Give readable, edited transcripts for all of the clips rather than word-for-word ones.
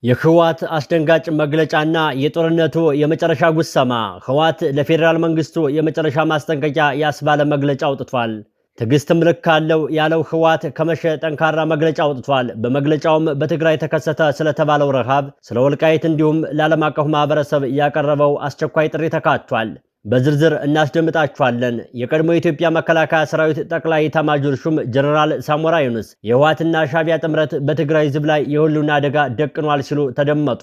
የህወሓት አስደንጋጭ መግለጫና የጦርነቱ የመጨረሻ ጉሰማ ህወሓት ለፌደራል መንግስቱ የመጨረሻ ማስጠንቀቂያ ያስባለ መግለጫ አውጥቷል። ትዕግስትም ልክ አለው ያለው ህወሓት ከመሸ ጠንካራ መግለጫ አውጥቷል። በመግለጫውም በትግራይ ተከሰተ ስለተባለው ረሃብ፣ ስለ ወልቃይት እንዲሁም ለዓለም አቀፉ ማህበረሰብ ያቀረበው አስቸኳይ ጥሪ ተካቷል። በዝርዝር እናስደምጣችኋለን። የቀድሞ የኢትዮጵያ መከላከያ ሰራዊት ጠቅላይ ኤታማዦር ሹም ጀነራል ሳሞራ ዩኑስ የህወሓትና ሻዕቢያ ጥምረት በትግራይ ህዝብ ላይ የህልውና አደጋ ደቅኗል ሲሉ ተደመጡ።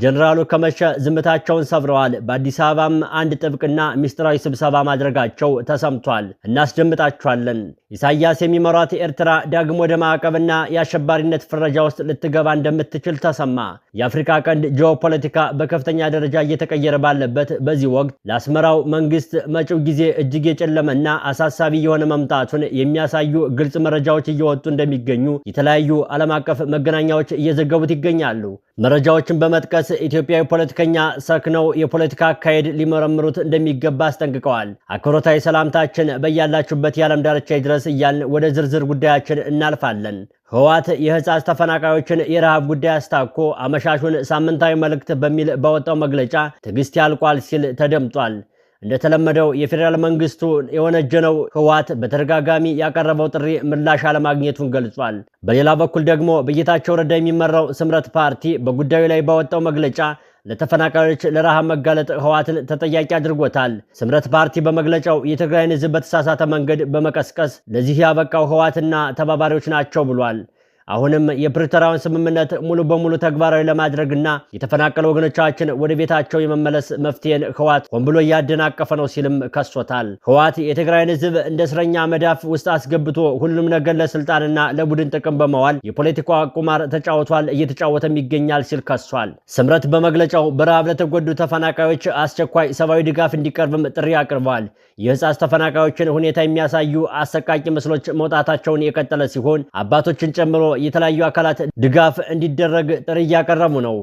ጀነራሉ ከመሸ ዝምታቸውን ሰብረዋል። በአዲስ አበባም አንድ ጥብቅና ሚስጥራዊ ስብሰባ ማድረጋቸው ተሰምቷል። እናስደምጣችኋለን። ኢሳያስ የሚመሯት ኤርትራ ዳግም ወደ ማዕቀብና የአሸባሪነት ፍረጃ ውስጥ ልትገባ እንደምትችል ተሰማ። የአፍሪካ ቀንድ ጂኦፖለቲካ በከፍተኛ ደረጃ እየተቀየረ ባለበት በዚህ ወቅት ለአስመራው መንግስት መጪው ጊዜ እጅግ የጨለመና አሳሳቢ የሆነ መምጣቱን የሚያሳዩ ግልጽ መረጃዎች እየወጡ እንደሚገኙ የተለያዩ ዓለም አቀፍ መገናኛዎች እየዘገቡት ይገኛሉ። መረጃዎችን በመጥቀስ ኢትዮጵያዊ ፖለቲከኛ ሰክነው የፖለቲካ አካሄድ ሊመረምሩት እንደሚገባ አስጠንቅቀዋል። አክብሮታዊ ሰላምታችን በያላችሁበት የዓለም ዳርቻ ይድረስ እያልን ወደ ዝርዝር ጉዳያችን እናልፋለን። ህወሓት የህፃን ተፈናቃዮችን የረሃብ ጉዳይ አስታኮ አመሻሹን ሳምንታዊ መልእክት በሚል ባወጣው መግለጫ ትዕግስት ያልቋል ሲል ተደምጧል። እንደተለመደው የፌደራል መንግስቱ የወነጀነው ህወሓት በተደጋጋሚ ያቀረበው ጥሪ ምላሽ አለማግኘቱን ገልጿል። በሌላ በኩል ደግሞ በጌታቸው ረዳ የሚመራው ስምረት ፓርቲ በጉዳዩ ላይ ባወጣው መግለጫ ለተፈናቃዮች ለረሃብ መጋለጥ ህወሓትን ተጠያቂ አድርጎታል። ስምረት ፓርቲ በመግለጫው የትግራይን ህዝብ በተሳሳተ መንገድ በመቀስቀስ ለዚህ ያበቃው ህወሓትና ተባባሪዎች ናቸው ብሏል። አሁንም የፕሪቶሪያውን ስምምነት ሙሉ በሙሉ ተግባራዊ ለማድረግና የተፈናቀሉ ወገኖቻችን ወደ ቤታቸው የመመለስ መፍትሄን ህወሓት ሆን ብሎ እያደናቀፈ ነው ሲልም ከሶታል። ህወሓት የትግራይን ህዝብ እንደ እስረኛ መዳፍ ውስጥ አስገብቶ ሁሉም ነገር ለስልጣንና ለቡድን ጥቅም በመዋል የፖለቲካ ቁማር ተጫውቷል፣ እየተጫወተም ይገኛል ሲል ከሷል። ስምረት በመግለጫው በረሃብ ለተጎዱ ተፈናቃዮች አስቸኳይ ሰብአዊ ድጋፍ እንዲቀርብም ጥሪ አቅርበዋል። የህፃን ተፈናቃዮችን ሁኔታ የሚያሳዩ አሰቃቂ ምስሎች መውጣታቸውን የቀጠለ ሲሆን አባቶችን ጨምሮ የተለያዩ አካላት ድጋፍ እንዲደረግ ጥሪ እያቀረቡ ነው።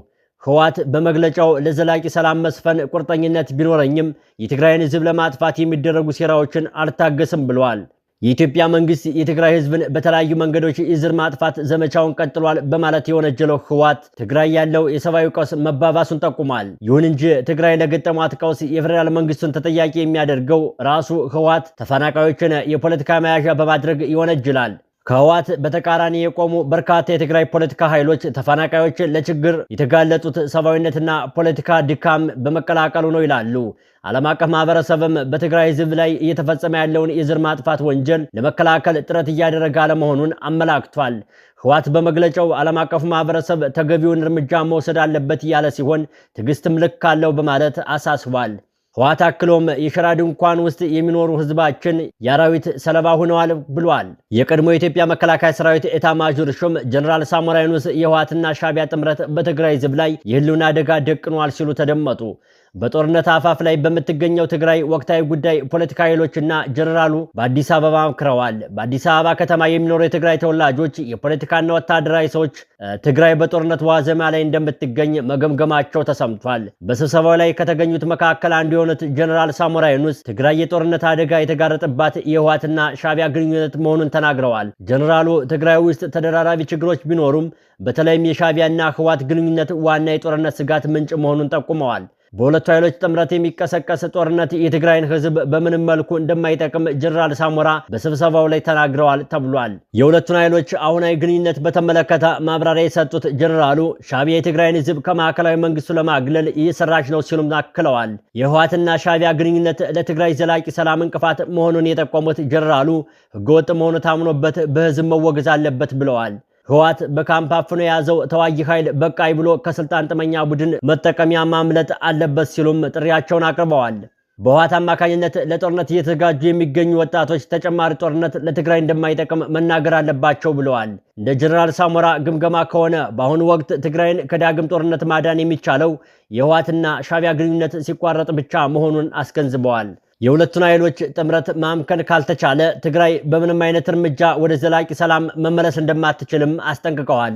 ህወሓት በመግለጫው ለዘላቂ ሰላም መስፈን ቁርጠኝነት ቢኖረኝም የትግራይን ህዝብ ለማጥፋት የሚደረጉ ሴራዎችን አልታገስም ብለዋል። የኢትዮጵያ መንግስት የትግራይ ህዝብን በተለያዩ መንገዶች የዘር ማጥፋት ዘመቻውን ቀጥሏል በማለት የወነጀለው ህወሓት ትግራይ ያለው የሰብአዊ ቀውስ መባባሱን ጠቁሟል። ይሁን እንጂ ትግራይ ለገጠሟት ቀውስ የፌደራል መንግስቱን ተጠያቂ የሚያደርገው ራሱ ህወሓት ተፈናቃዮችን የፖለቲካ መያዣ በማድረግ ይወነጅላል። ከህወሓት በተቃራኒ የቆሙ በርካታ የትግራይ ፖለቲካ ኃይሎች ተፈናቃዮች ለችግር የተጋለጡት ሰብአዊነትና ፖለቲካ ድካም በመቀላቀሉ ነው ይላሉ። ዓለም አቀፍ ማህበረሰብም በትግራይ ህዝብ ላይ እየተፈጸመ ያለውን የዘር ማጥፋት ወንጀል ለመከላከል ጥረት እያደረገ አለመሆኑን አመላክቷል። ህወሓት በመግለጫው ዓለም አቀፉ ማህበረሰብ ተገቢውን እርምጃ መውሰድ አለበት ያለ ሲሆን ትዕግስትም ልክ አለው በማለት አሳስቧል። ህወሓት አክሎም የሸራ ድንኳን ውስጥ የሚኖሩ ህዝባችን የአራዊት ሰለባ ሆነዋል ብሏል። የቀድሞ የኢትዮጵያ መከላከያ ሰራዊት ኤታማዦር ሹም ጀነራል ሳሞራ ዩኑስ የህወሓትና ሻዕቢያ ጥምረት በትግራይ ህዝብ ላይ የህልውና አደጋ ደቅኗል ሲሉ ተደመጡ። በጦርነት አፋፍ ላይ በምትገኘው ትግራይ ወቅታዊ ጉዳይ ፖለቲካ ኃይሎችና ጀነራሉ በአዲስ አበባ መክረዋል። በአዲስ አበባ ከተማ የሚኖሩ የትግራይ ተወላጆች፣ የፖለቲካና ወታደራዊ ሰዎች ትግራይ በጦርነት ዋዜማ ላይ እንደምትገኝ መገምገማቸው ተሰምቷል። በስብሰባው ላይ ከተገኙት መካከል አንዱ የሆኑት ጀነራል ሳሞራ ዩኑስ ትግራይ የጦርነት አደጋ የተጋረጠባት የህወሓትና ሻዕቢያ ግንኙነት መሆኑን ተናግረዋል። ጀነራሉ ትግራይ ውስጥ ተደራራቢ ችግሮች ቢኖሩም በተለይም የሻዕቢያና ህወሓት ግንኙነት ዋና የጦርነት ስጋት ምንጭ መሆኑን ጠቁመዋል። በሁለቱ ኃይሎች ጥምረት የሚቀሰቀስ ጦርነት የትግራይን ህዝብ በምንም መልኩ እንደማይጠቅም ጀነራል ሳሞራ በስብሰባው ላይ ተናግረዋል ተብሏል። የሁለቱን ኃይሎች አሁናዊ ግንኙነት በተመለከተ ማብራሪያ የሰጡት ጀነራሉ ሻዕቢያ የትግራይን ህዝብ ከማዕከላዊ መንግስቱ ለማግለል እየሰራች ነው ሲሉም አክለዋል። የህወሓትና ሻዕቢያ ግንኙነት ለትግራይ ዘላቂ ሰላም እንቅፋት መሆኑን የጠቆሙት ጀነራሉ ህገወጥ መሆኑ ታምኖበት በህዝብ መወገዝ አለበት ብለዋል። ህወሓት በካምፕ አፍኖ የያዘው ተዋጊ ኃይል በቃይ ብሎ ከስልጣን ጥመኛ ቡድን መጠቀሚያ ማምለጥ አለበት ሲሉም ጥሪያቸውን አቅርበዋል። በህወሓት አማካኝነት ለጦርነት እየተዘጋጁ የሚገኙ ወጣቶች ተጨማሪ ጦርነት ለትግራይ እንደማይጠቅም መናገር አለባቸው ብለዋል። እንደ ጀነራል ሳሞራ ግምገማ ከሆነ በአሁኑ ወቅት ትግራይን ከዳግም ጦርነት ማዳን የሚቻለው የህወሓትና ሻዕቢያ ግንኙነት ሲቋረጥ ብቻ መሆኑን አስገንዝበዋል። የሁለቱን ኃይሎች ጥምረት ማምከን ካልተቻለ ትግራይ በምንም አይነት እርምጃ ወደ ዘላቂ ሰላም መመለስ እንደማትችልም አስጠንቅቀዋል።